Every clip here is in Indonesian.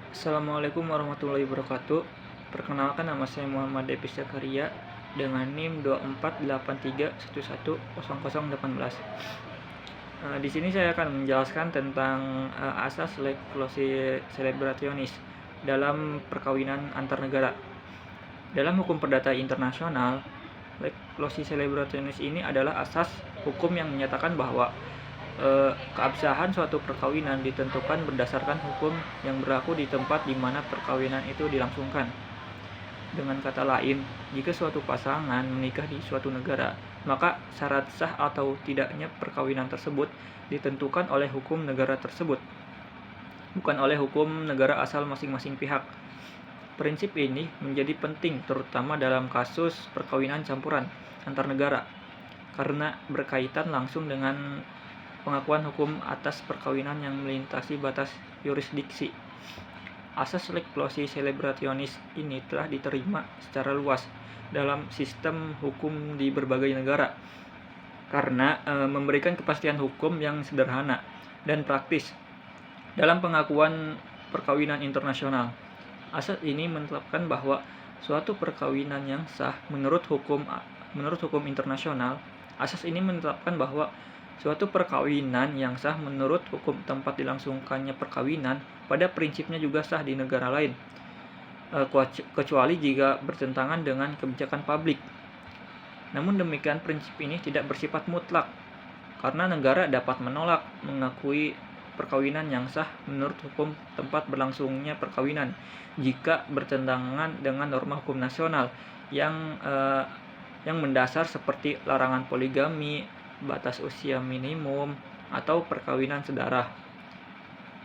Assalamualaikum warahmatullahi wabarakatuh. Perkenalkan, nama saya Muhammad Depi Zakaria dengan NIM 2483110018. Di sini saya akan menjelaskan tentang asas Lex Clausis Celebrationis dalam perkawinan antar negara. Dalam hukum perdata internasional, Lex Clausis Celebrationis ini adalah asas hukum yang menyatakan bahwa keabsahan suatu perkawinan ditentukan berdasarkan hukum yang berlaku di tempat di mana perkawinan itu dilangsungkan. Dengan kata lain, jika suatu pasangan menikah di suatu negara, maka syarat sah atau tidaknya perkawinan tersebut ditentukan oleh hukum negara tersebut, bukan oleh hukum negara asal masing-masing pihak. Prinsip ini menjadi penting terutama dalam kasus perkawinan campuran antar negara, karena berkaitan langsung dengan pengakuan hukum atas perkawinan yang melintasi batas yurisdiksi. Asas Lex Clausis Celebrationis ini telah diterima secara luas dalam sistem hukum di berbagai negara karena memberikan kepastian hukum yang sederhana dan praktis dalam pengakuan perkawinan internasional. Asas ini menetapkan bahwa suatu perkawinan yang sah menurut hukum internasional. Asas ini menetapkan bahwa suatu perkawinan yang sah menurut hukum tempat dilangsungkannya perkawinan pada prinsipnya juga sah di negara lain, kecuali jika bertentangan dengan kebijakan publik. Namun demikian, prinsip ini tidak bersifat mutlak, karena negara dapat menolak mengakui perkawinan yang sah menurut hukum tempat berlangsungnya perkawinan jika bertentangan dengan norma hukum nasional yang mendasar seperti larangan poligami, batas usia minimum, atau perkawinan sedarah.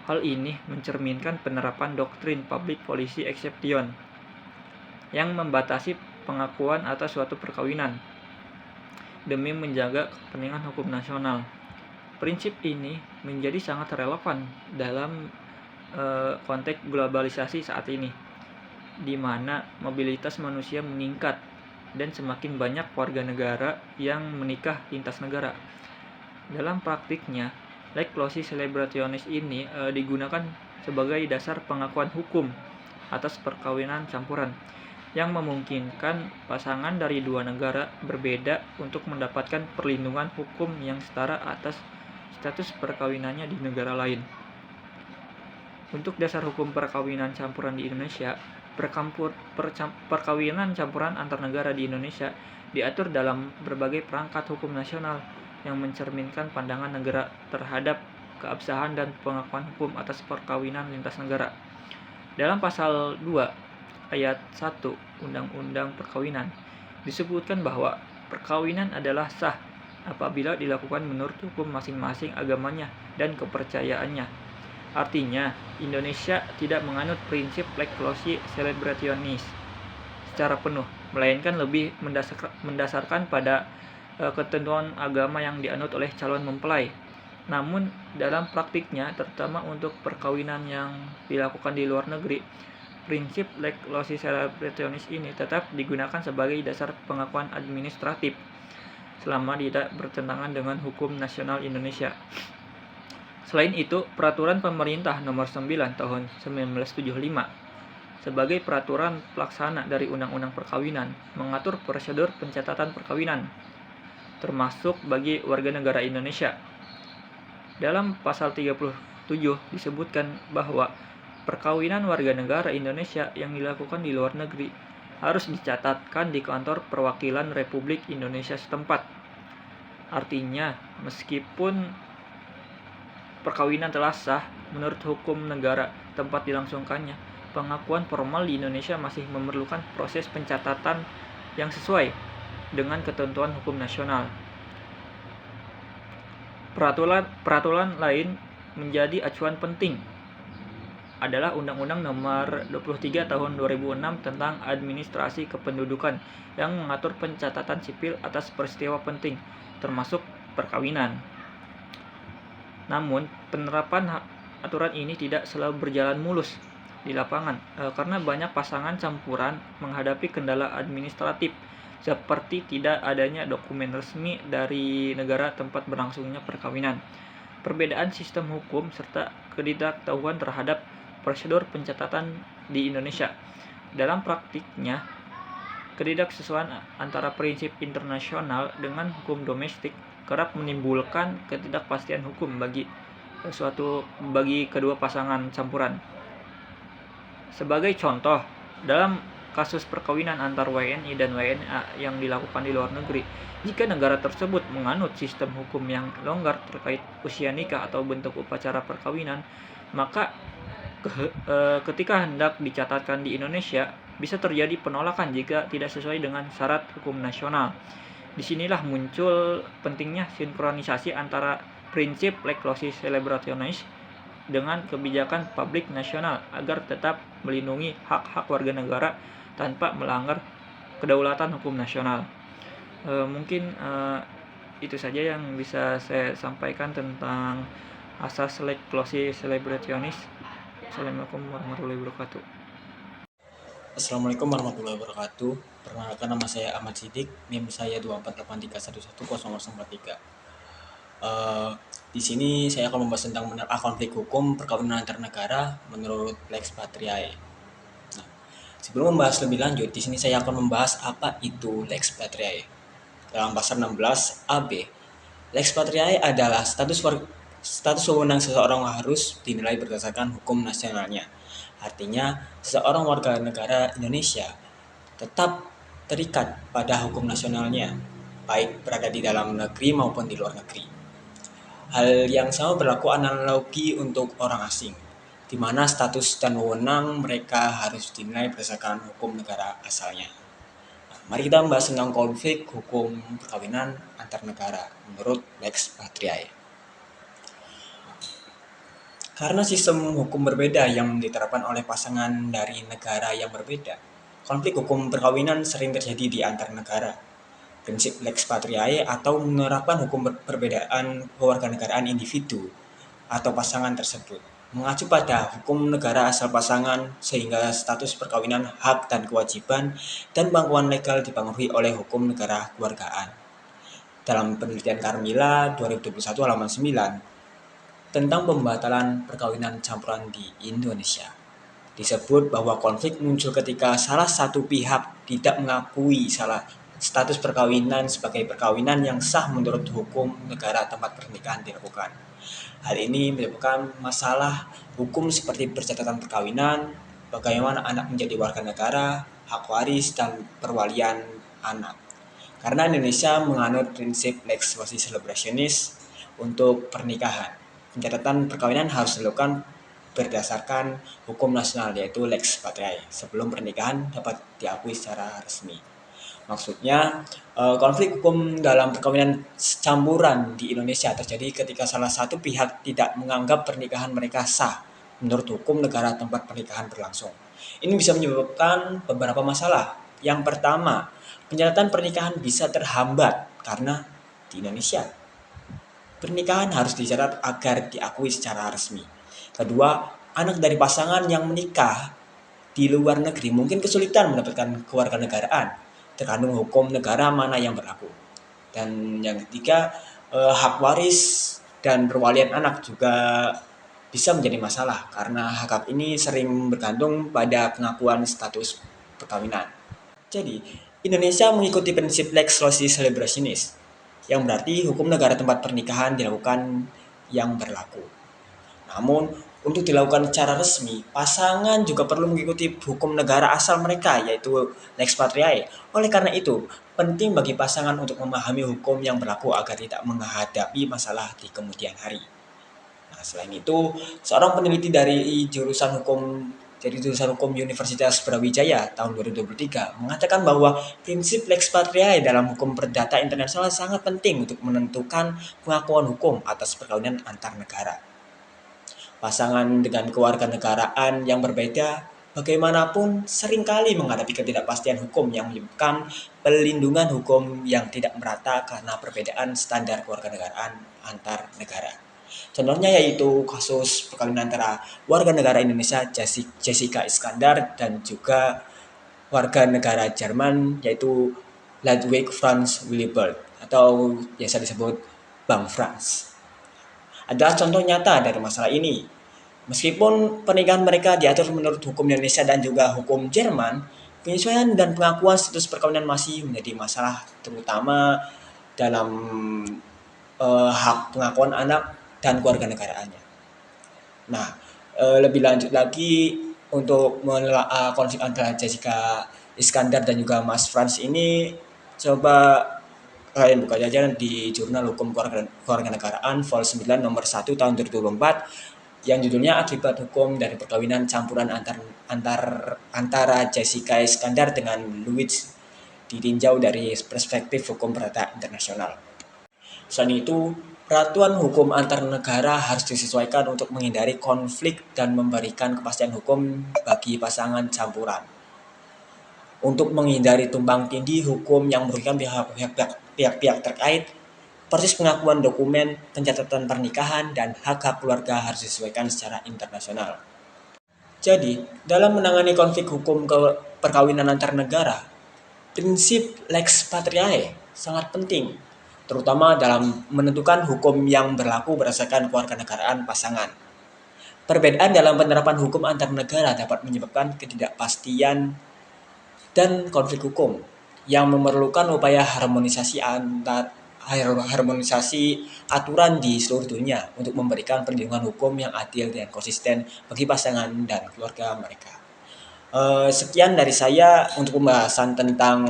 Hal ini mencerminkan penerapan doktrin public policy exception yang membatasi pengakuan atas suatu perkawinan demi menjaga kepentingan hukum nasional. Prinsip ini menjadi sangat relevan dalam konteks globalisasi saat ini, di mana mobilitas manusia meningkat dan semakin banyak warga negara yang menikah lintas negara. Dalam praktiknya, Lex Clausis Celebrationis ini digunakan sebagai dasar pengakuan hukum atas perkawinan campuran yang memungkinkan pasangan dari dua negara berbeda untuk mendapatkan perlindungan hukum yang setara atas status perkawinannya di negara lain. Untuk dasar hukum perkawinan campuran di Indonesia, perkawinan campuran antar negara di Indonesia diatur dalam berbagai perangkat hukum nasional yang mencerminkan pandangan negara terhadap keabsahan dan pengakuan hukum atas perkawinan lintas negara. Dalam pasal 2 ayat 1 Undang-Undang Perkawinan disebutkan bahwa perkawinan adalah sah apabila dilakukan menurut hukum masing-masing agamanya dan kepercayaannya. Artinya, Indonesia tidak menganut prinsip Lex Clausis Celebrationis secara penuh, melainkan lebih mendasarkan pada ketentuan agama yang dianut oleh calon mempelai. Namun, dalam praktiknya, terutama untuk perkawinan yang dilakukan di luar negeri, prinsip Lex Clausis Celebrationis ini tetap digunakan sebagai dasar pengakuan administratif selama tidak bertentangan dengan hukum nasional Indonesia. Selain itu, Peraturan Pemerintah Nomor 9 Tahun 1975 sebagai peraturan pelaksana dari Undang-Undang Perkawinan mengatur prosedur pencatatan perkawinan, termasuk bagi warga negara Indonesia. Dalam pasal 37 disebutkan bahwa perkawinan warga negara Indonesia yang dilakukan di luar negeri harus dicatatkan di kantor perwakilan Republik Indonesia setempat. Artinya, meskipun perkawinan telah sah menurut hukum negara tempat dilangsungkannya, pengakuan formal di Indonesia masih memerlukan proses pencatatan yang sesuai dengan ketentuan hukum nasional. Peraturan lain menjadi acuan penting adalah Undang-Undang Nomor 23 Tahun 2006 tentang Administrasi Kependudukan yang mengatur pencatatan sipil atas peristiwa penting, termasuk perkawinan. Namun, penerapan aturan ini tidak selalu berjalan mulus di lapangan karena banyak pasangan campuran menghadapi kendala administratif seperti tidak adanya dokumen resmi dari negara tempat berlangsungnya perkawinan, perbedaan sistem hukum, serta ketidaktahuan terhadap prosedur pencatatan di Indonesia. Dalam praktiknya, ketidaksesuaian antara prinsip internasional dengan hukum domestik kerap menimbulkan ketidakpastian hukum bagi kedua pasangan campuran. Sebagai contoh, dalam kasus perkawinan antar WNI dan WNA yang dilakukan di luar negeri, jika negara tersebut menganut sistem hukum yang longgar terkait usia nikah atau bentuk upacara perkawinan, maka ketika hendak dicatatkan di Indonesia, bisa terjadi penolakan jika tidak sesuai dengan syarat hukum nasional. Disinilah muncul pentingnya sinkronisasi antara prinsip lex locis celebrationis dengan kebijakan publik nasional agar tetap melindungi hak-hak warga negara tanpa melanggar kedaulatan hukum nasional. Mungkin itu saja yang bisa saya sampaikan tentang asas lex locis celebrationis. Assalamualaikum warahmatullahi wabarakatuh. Assalamualaikum warahmatullahi wabarakatuh. Perkenalkan, nama saya Ahmad Sidik, NIM saya 248311043. Di sini saya akan membahas tentang konflik hukum perkawinan antar negara menurut Lex Patriae. Nah, sebelum membahas lebih lanjut, di sini saya akan membahas apa itu Lex Patriae. Dalam pasal 16 AB, Lex Patriae adalah status wewenang seseorang harus dinilai berdasarkan hukum nasionalnya. Artinya, seseorang warga negara Indonesia tetap terikat pada hukum nasionalnya, baik berada di dalam negeri maupun di luar negeri. Hal yang sama berlaku analogi untuk orang asing, di mana status dan wewenang mereka harus dinilai berdasarkan hukum negara asalnya. Nah, mari kita membahas tentang konflik hukum perkawinan antar negara menurut Lex Patriae. Karena sistem hukum berbeda yang diterapkan oleh pasangan dari negara yang berbeda, konflik hukum perkawinan sering terjadi di antar negara. Prinsip Lex Patriae atau menerapkan hukum perbedaan kewarganegaraan individu atau pasangan tersebut mengacu pada hukum negara asal pasangan sehingga status perkawinan, hak dan kewajiban dan pangkuan legal dipengaruhi oleh hukum negara kewargaan. Dalam penelitian Carmila 2021 halaman 9 tentang pembatalan perkawinan campuran di Indonesia, disebut bahwa konflik muncul ketika salah satu pihak tidak mengakui status perkawinan sebagai perkawinan yang sah menurut hukum negara tempat pernikahan dilakukan. Hal ini menyebabkan masalah hukum seperti pencatatan perkawinan, bagaimana anak menjadi warga negara, hak waris, dan perwalian anak. Karena Indonesia menganut prinsip lex locis celebrationis untuk pernikahan, pencatatan perkawinan harus dilakukan berdasarkan hukum nasional yaitu Lex Patriae sebelum pernikahan dapat diakui secara resmi. Maksudnya, konflik hukum dalam perkawinan campuran di Indonesia terjadi ketika salah satu pihak tidak menganggap pernikahan mereka sah menurut hukum negara tempat pernikahan berlangsung. Ini bisa menyebabkan beberapa masalah. Yang pertama, pencatatan pernikahan bisa terhambat karena di Indonesia pernikahan harus dicatat agar diakui secara resmi. Kedua, anak dari pasangan yang menikah di luar negeri mungkin kesulitan mendapatkan kewarganegaraan, terkandung hukum negara mana yang berlaku. Dan yang ketiga, hak waris dan perwalian anak juga bisa menjadi masalah karena hak ini sering bergantung pada pengakuan status perkawinan. Jadi, Indonesia mengikuti prinsip lex locis celebrationis, yang berarti hukum negara tempat pernikahan dilakukan yang berlaku. Namun, untuk dilakukan secara resmi, pasangan juga perlu mengikuti hukum negara asal mereka, yaitu Lex Patriae. Oleh karena itu, penting bagi pasangan untuk memahami hukum yang berlaku agar tidak menghadapi masalah di kemudian hari. Nah, selain itu, seorang peneliti dari jurusan hukum Universitas Brawijaya tahun 2023 mengatakan bahwa prinsip Lex Patriae dalam hukum perdata internasional sangat penting untuk menentukan pengakuan hukum atas perkawinan antar negara. Pasangan dengan kewarganegaraan yang berbeda bagaimanapun seringkali menghadapi ketidakpastian hukum yang menyebabkan pelindungan hukum yang tidak merata karena perbedaan standar kewarganegaraan antar negara. Contohnya yaitu kasus perkawinan antara warga negara Indonesia Jessica Iskandar dan juga warga negara Jerman yaitu Ludwig Franz Willibald atau biasa disebut Bang Franz. Adalah contoh nyata dari masalah ini. Meskipun pernikahan mereka diatur menurut hukum Indonesia dan juga hukum Jerman, penyesuaian dan pengakuan status perkawinan masih menjadi masalah, terutama dalam hak pengakuan anak dan keluarga negaraannya. Nah, lebih lanjut lagi untuk menelaah konflik antara Jessica Iskandar dan juga Mas Frans ini, coba kalian buka aja di Jurnal Hukum Kewarganegaraan Vol 9 nomor 1 tahun 2024 yang judulnya Akibat Hukum dari Perkawinan Campuran antara Jessica Iskandar dengan Louis ditinjau dari perspektif hukum perdata internasional. Selain itu, peraturan hukum antar negara harus disesuaikan untuk menghindari konflik dan memberikan kepastian hukum bagi pasangan campuran. Untuk menghindari tumbang tindih hukum yang merugikan pihak-pihak terkait, proses pengakuan dokumen, pencatatan pernikahan, dan hak-hak keluarga harus disesuaikan secara internasional. Jadi, dalam menangani konflik hukum perkawinan antar negara, prinsip lex patriae sangat penting, terutama dalam menentukan hukum yang berlaku berdasarkan kewarganegaraan pasangan. Perbedaan dalam penerapan hukum antar negara dapat menyebabkan ketidakpastian dan konflik hukum yang memerlukan upaya harmonisasi aturan di seluruh dunia untuk memberikan perlindungan hukum yang adil dan konsisten bagi pasangan dan keluarga mereka. Sekian dari saya untuk pembahasan tentang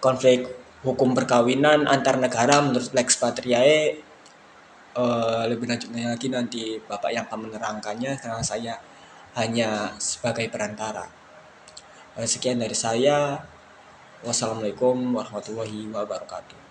konflik hukum perkawinan antar negara menurut Lex Patriae. Lebih lanjutnya lagi nanti Bapak yang akan menerangkannya, karena saya hanya sebagai perantara. Sekian dari saya. Wassalamualaikum warahmatullahi wabarakatuh.